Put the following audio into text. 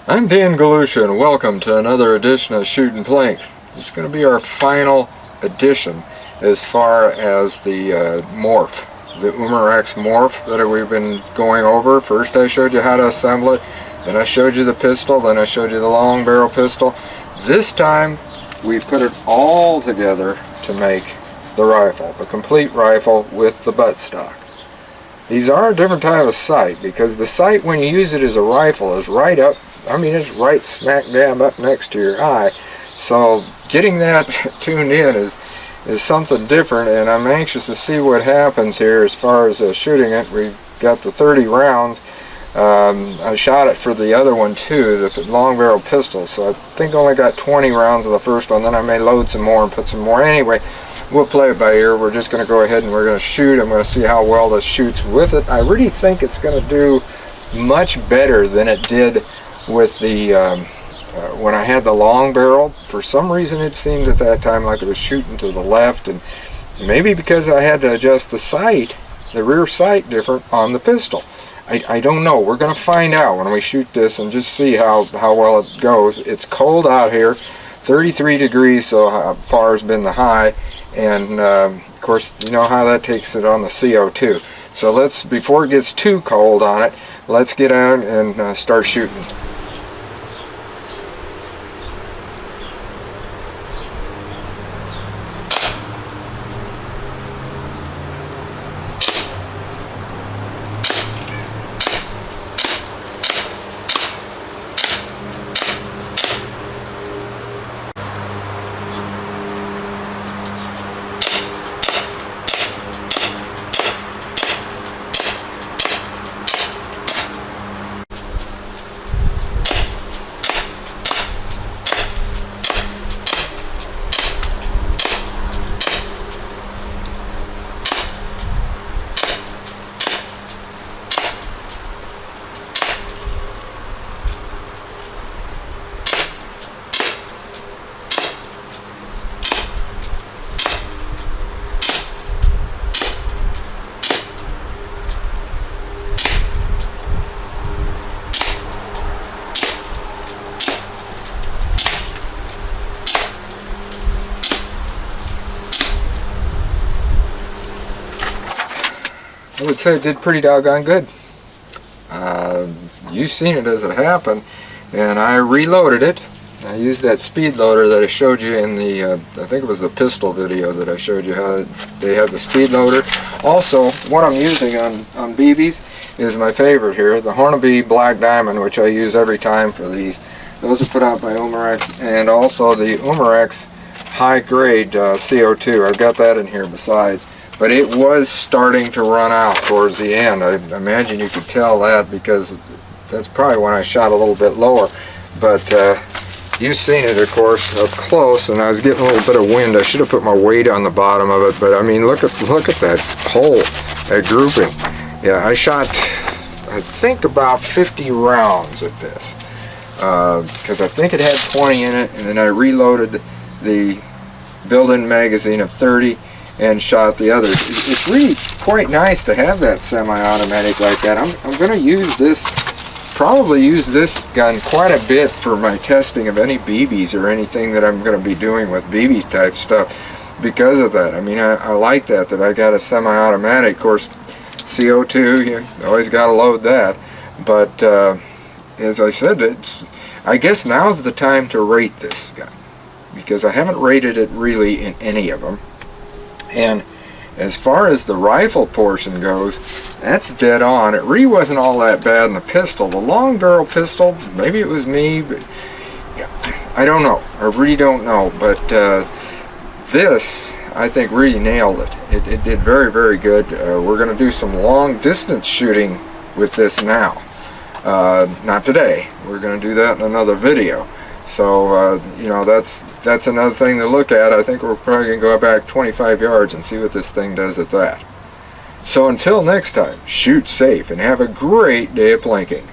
I'm Dan Galusha and welcome to another edition of Shootin' Plink. It's going to be our final edition as far as the Morph, the Umarex Morph that we've been going over. First I showed you how to assemble it, then I showed you the pistol, then I showed you the long barrel pistol. This time we put it all together to make the rifle, the complete rifle with the buttstock. These are a different type of sight because the sight when you use it as a rifle is right up, it's right smack dab up next to your eye. So getting that tuned in is something different, and I'm anxious to see what happens here as far as shooting it. We've got the 30 rounds. I shot it for the other one too, the long barrel pistol, so I think I only got 20 rounds of the first one. Then I may load some more and put some more. Anyway, we'll play it by ear. We're just going to go ahead and we're going to shoot. I'm going to see how well this shoots with it. I really think it's going to do much better than it did with the when I had the long barrel. For some reason it seemed at that time like it was shooting to the left, and maybe because I had to adjust the sight, the rear sight different on the pistol. I don't know. We're going to find out when we shoot this and just see how well it goes. It's cold out here, 33 degrees so far has been the high, and of course you know how that takes it on the CO2. So let's, before it gets too cold on it, let's get out and start shooting. I would say it did pretty doggone good. You've seen it as it happened, and I reloaded it. I used that speed loader that I showed you in the, I think it was the pistol video that I showed you how they have the speed loader. Also, what I'm using on BBs is my favorite here, the Hornby Black Diamond, which I use every time for these. Those are put out by Umarex, and also the Umarex high grade CO2. I've got that in here besides. But it was starting to run out towards the end. I imagine you could tell that because that's probably when I shot a little bit lower. But you've seen it, of course, up close, and I was getting a little bit of wind. I should have put my weight on the bottom of it, but I mean, look at that hole, that grouping. Yeah, I shot, I think, about 50 rounds at this because I think it had 20 in it, and then I reloaded the built-in magazine of 30. And shot the others. It's really quite nice to have that semi-automatic like that. I'm going to use this, probably use this gun quite a bit for my testing of any BBs or anything that I'm going to be doing with BB type stuff because of that. I mean, I like that I got a semi-automatic. Of course, CO2, you always got to load that. But as I said, I guess now's the time to rate this gun because I haven't rated it really in any of them. And as far as the rifle portion goes, that's dead on. It really wasn't all that bad in the pistol. The long barrel pistol, maybe it was me, but yeah, I don't know. I really don't know. But this, I think, really nailed it. It did very, very good. We're going to do some long distance shooting with this now. Not today. We're going to do that in another video. So, you know, that's another thing to look at. I think we're probably going to go back 25 yards and see what this thing does at that. So until next time, shoot safe and have a great day of plinking.